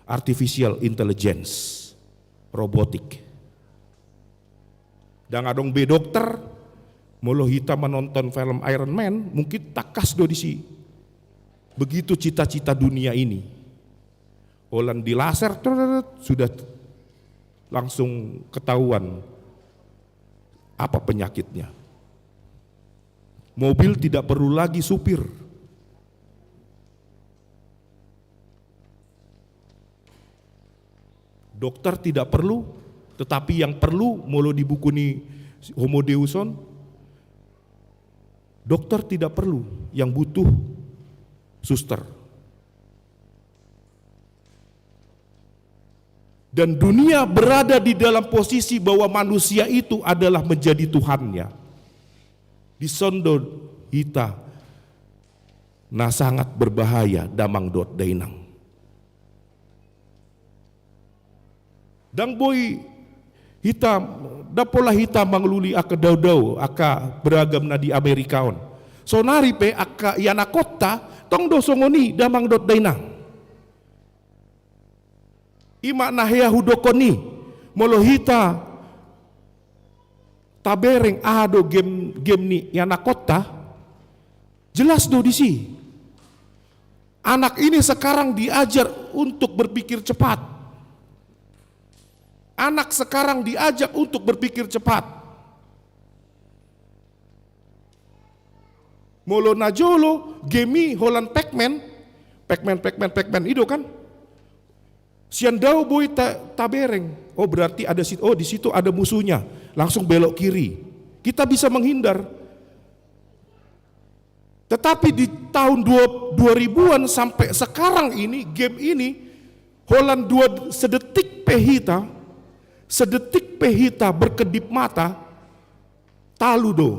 artificial intelligence, robotik. Dan adong be dokter molo hita menonton film Iron Man, mungkin takas do disi. Begitu cita-cita dunia ini. Olan di laser sudah langsung ketahuan apa penyakitnya. Mobil tidak perlu lagi supir. Dokter tidak perlu, tetapi yang perlu molo di buku ni Homo Deuson, dokter tidak perlu, yang butuh suster. Dan dunia berada di dalam posisi bahwa manusia itu adalah menjadi Tuhannya. Di sondo hita, nah sangat berbahaya damang dot dainang. Dang boy hitam, dapola hitam mangluli aka daudau aka beragam na di Amerikaon. Sonari pe aka yana kota tong do songoni damang dot dainang. Ima nahya hudokoni molo hita tabereng ado game ni yana kota jelas do disi. Anak ini sekarang diajar untuk berpikir cepat. Anak sekarang diajak untuk berpikir cepat. Molo najolo, gemi holan Pac-Man itu kan. Siandau boy tabereng. Oh berarti ada di situ ada musuhnya. Langsung belok kiri. Kita bisa menghindar. Tetapi di tahun 2000-an sampai sekarang ini game ini holan sedetik pehita berkedip mata, talu do.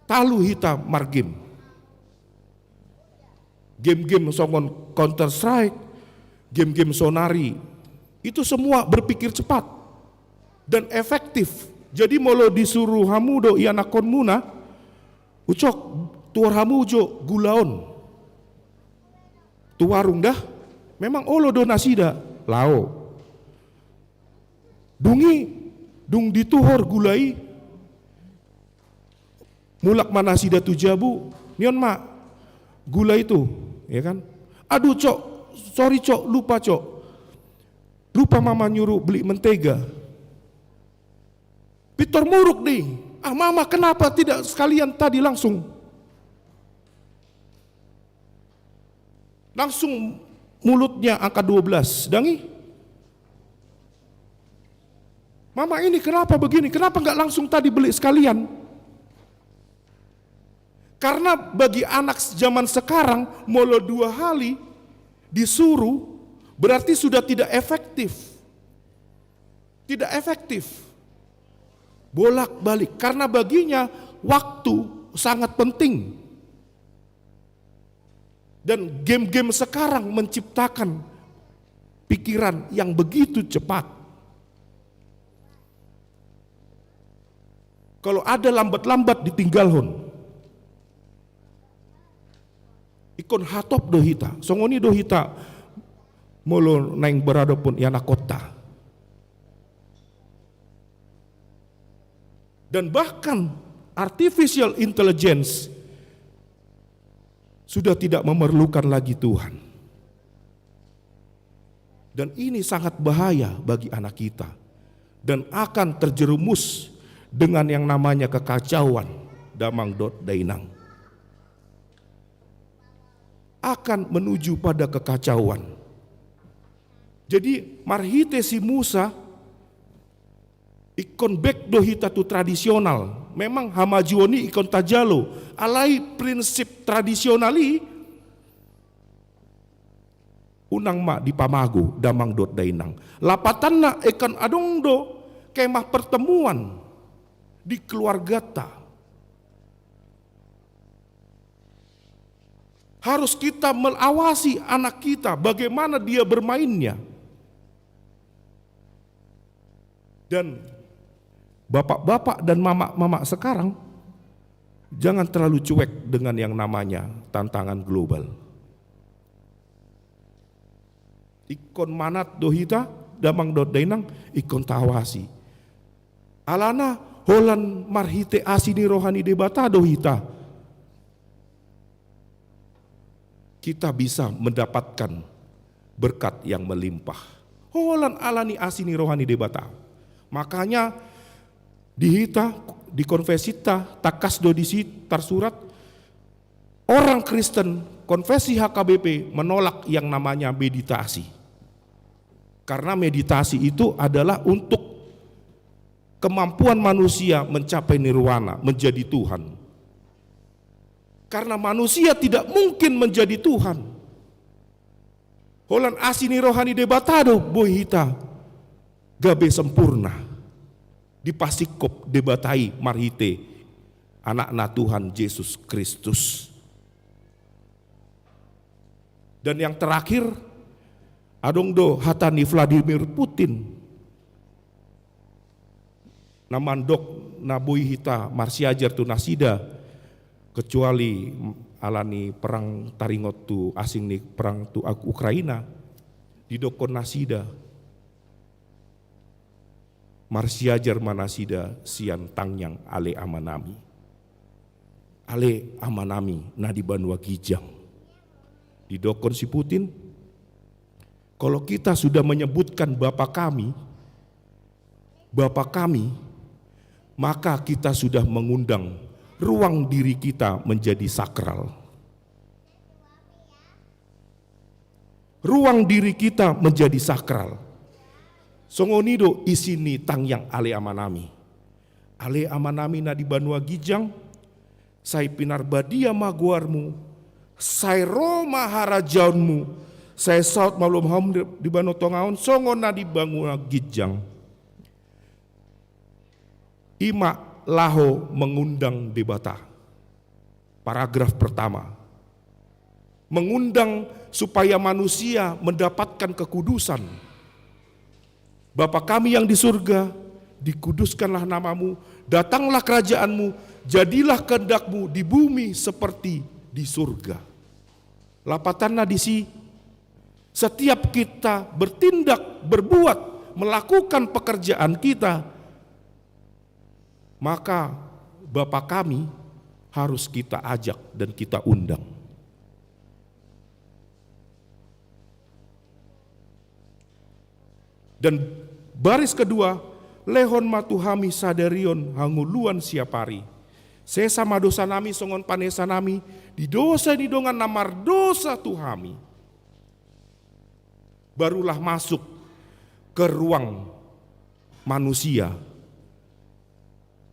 Talu hita margim. Game-game songon Counter Strike, game-game Sonari, itu semua berpikir cepat dan efektif. Jadi molo disuruh hamu do ianakon muna, ucok tuar hamu jo gulaon. Tuarung dah, memang olo do nasida lao. Dung dituhor gulai. Mulak manasida tujabu, nion mak gula itu, ya kan? Aduh cok, sorry cok, lupa cok. Lupa mama nyuruh beli mentega. Pitor muruk nih. Ah mama kenapa tidak sekalian tadi langsung mulutnya angka 12, dangi. Mama ini kenapa begini? Kenapa nggak langsung tadi beli sekalian? Karena bagi anak zaman sekarang, molo 2 kali disuruh, berarti sudah tidak efektif. Tidak efektif. Bolak-balik, karena baginya waktu sangat penting. Dan game-game sekarang menciptakan pikiran yang begitu cepat. Kalau ada lambat-lambat ditinggalhon. Ikon hatop dohita, songoni dohita molo naing berada pun yana kota. Dan bahkan artificial intelligence sudah tidak memerlukan lagi Tuhan. Dan ini sangat bahaya bagi anak kita. Dan akan terjerumus dengan yang namanya kekacauan damang dot dainang. Akan menuju pada kekacauan. Jadi marhite si Musa ikon back do hita tu tradisional. Memang hamajuoni ikon tajalo. Alai prinsip tradisionali unang mak di pamago damang dot dainang. Lapatan na ikan adong do kemah pertemuan di keluarga ta. Harus kita mengawasi anak kita bagaimana dia bermainnya. Dan bapak-bapak dan mama-mama sekarang jangan terlalu cuek dengan yang namanya tantangan global. Ikon manat dohita damang dot dainang ikon tawasi. Alana holan marhite asini rohani debata dohita. Kita bisa mendapatkan berkat yang melimpah. Holan alani asini rohani debata. Makanya dihita, di konfesita, takas do disi tarsurat, orang Kristen konfesi HKBP menolak yang namanya meditasi. Karena meditasi itu adalah untuk kemampuan manusia mencapai nirwana, menjadi Tuhan. Karena manusia tidak mungkin menjadi Tuhan. Holan asini rohani debatado boy hita gabe sempurna dipasikop debatai marhite anak-anak Tuhan Yesus Kristus. Dan yang terakhir adong do hatani Vladimir Putin namandok nabui hita marsiajar tu nasida kecuali alani perang taringot tu asing ni perang tu Ukraina di dokon nasida marsiajar manasida sian tangyang ale amanami na di Banua Gijang di dokon si Putin. Kalau kita sudah menyebutkan Bapa kami, maka kita sudah mengundang ruang diri kita menjadi sakral. Ruang diri kita menjadi sakral. Songonido isini tangyang ale amanami. Ale amanami na di Banua Gijang, say pinarbadia maguarmu, say Roma harajaunmu, saya saut malum ham di Banua Tongaon, songon na di Banua Gijang. Ima laho mengundang debata. Paragraf pertama. Mengundang supaya manusia mendapatkan kekudusan. Bapa kami yang di surga, dikuduskanlah namamu, datanglah kerajaanmu, jadilah kehendakmu di bumi seperti di surga. Lapatanna disi, setiap kita bertindak, berbuat, melakukan pekerjaan kita, maka Bapa kami harus kita ajak dan kita undang. Dan baris kedua, lehon matuhami sadarion hanguluan siapari. Sesama dosa nami songon panesa nami, di dosa di dongan namar dosa tuhami. Barulah masuk ke ruang manusia,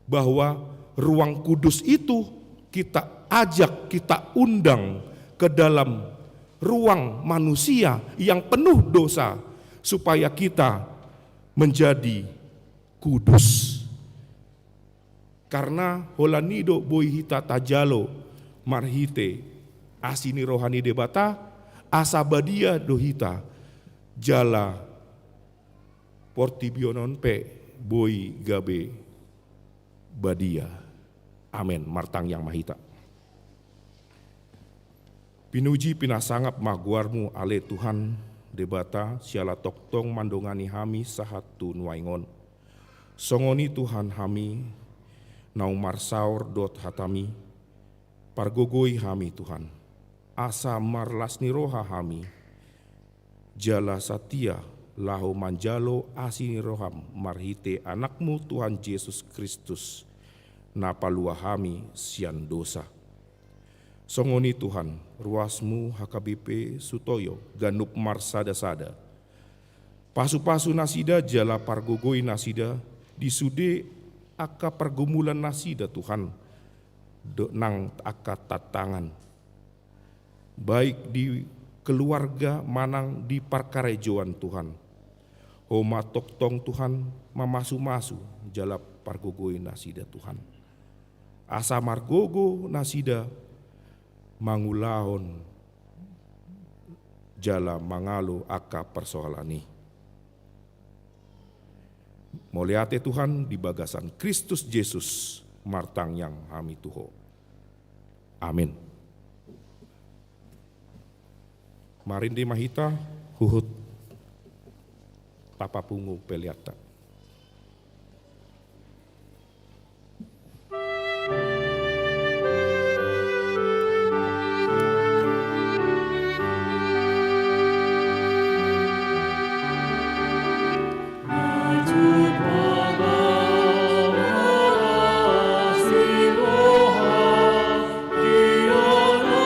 bahwa ruang kudus itu kita ajak, kita undang ke dalam ruang manusia yang penuh dosa, supaya kita menjadi kudus. Karena holanido boy hita tajalo marhite asini rohani debata asabadia dohita jala portibionon pe boy gabe badia. Amin. Martang yang mahita. Pinuji pinasangap maguarmu ale Tuhan debata siala toktong mandongani hami sahatu nuaingon. Songoni Tuhan hami naumar saur dot hatami pargogoi hami Tuhan. Asa marlasni roha hami jala satia lahu manjalo asini roham marhite anakmu Tuhan Yesus Kristus napalua hami sian dosa. Songoni Tuhan ruasmu HKBP Sutoyo ganup marsada-sada. Pasu-pasu nasida jala pargogoi nasida disude aka pergumulan nasida Tuhan nang aka tatangan. Baik di keluarga manang di parkarejoan Tuhan. Homa toktong Tuhan mamasu-masu jala pargogoi nasida Tuhan. Asa margogo nasida mangulahon jala mangalo aka persoalani. Moliate Tuhan di bagasan Kristus Yesus martang yang hami tuho. Amin. Marindi mahita huhut tapapungu peliata. Siroha, Kiana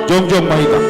Jongjong Mahita.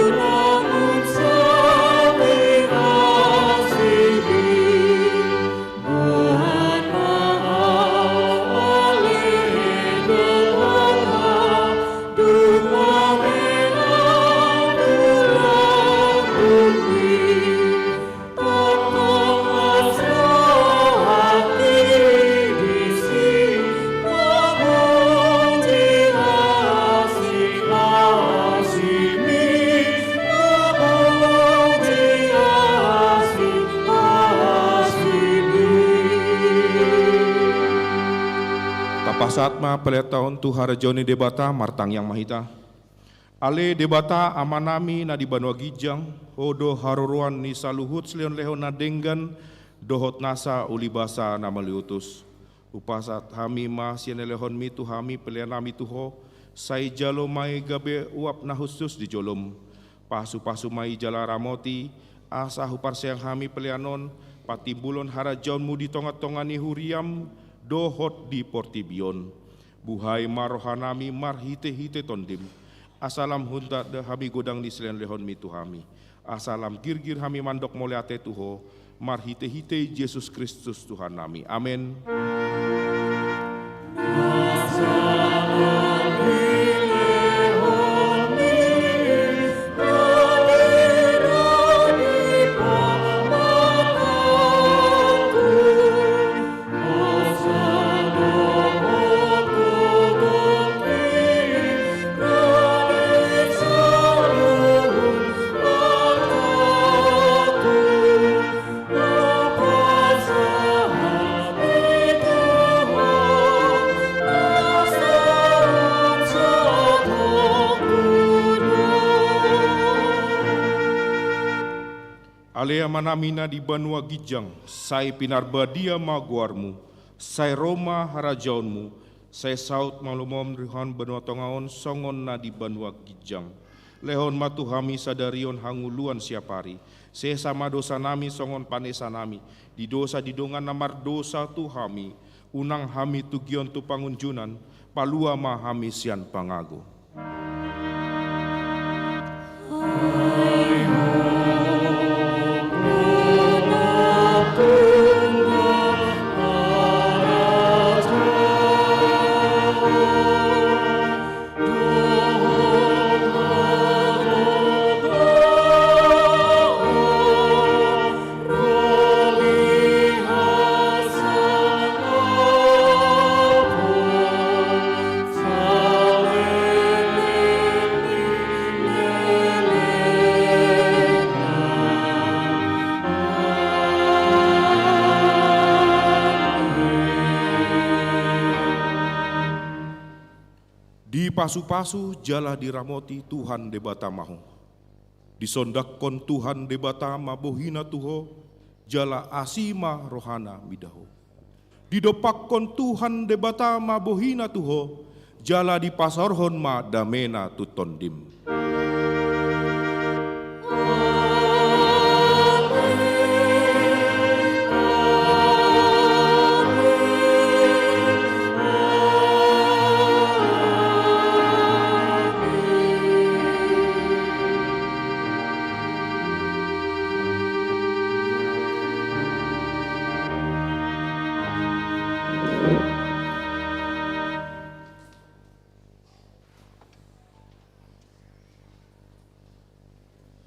Pasatma peletaon tu harajoni debata martang yang mahita. Ale debata amanami na di Banua Gijang, hodo haruruan ni saluhut selion lehon na denggan, dohot nasa ulibasa na maliutus. Upasat hami ma siene lehon mi tu hami pelianami tuho, sai jalo mai gabe uap na khusus di jolom. Pasu-pasu mai jala ramoti, asa hupar siang hami pelianon, patibulon harajaunmu di tonga-tongani huriam, dohot di portibion. Buhai marohanami marhite-hite tondim. Asalam hunta de hami godang di selian lehon mi tuhami. Asalam gir-gir hami mandok moleate tuho. Marhite-hite Yesus Kristus Tuhan nami. Amin. Alea manamina di Banua Gijang, sai pinarbadia maguarmu, sai Roma harajaunmu, sai saut malumom rihan Banua Tongaon songon na di Banua Gijang. Lehon matu hami sadarion hanguluan siapari, se sama dosa nami songon panesa nami, di dosa didongan namar dosa tu hami, unang hami tugion tu pangunjunan, palua ma hami sian pangago. Pasu-pasu jala diramoti Tuhan debata maho. Disondakon Tuhan debata mabohina tuho, jala asima rohana midaho. Didopakon Tuhan debata mabohina tuho, jala dipasarhon ma damena tutondim.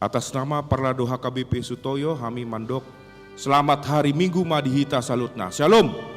Atas nama Parlado HKBP Sutoyo, kami mandok selamat hari Minggu Madihita Salutna. Shalom.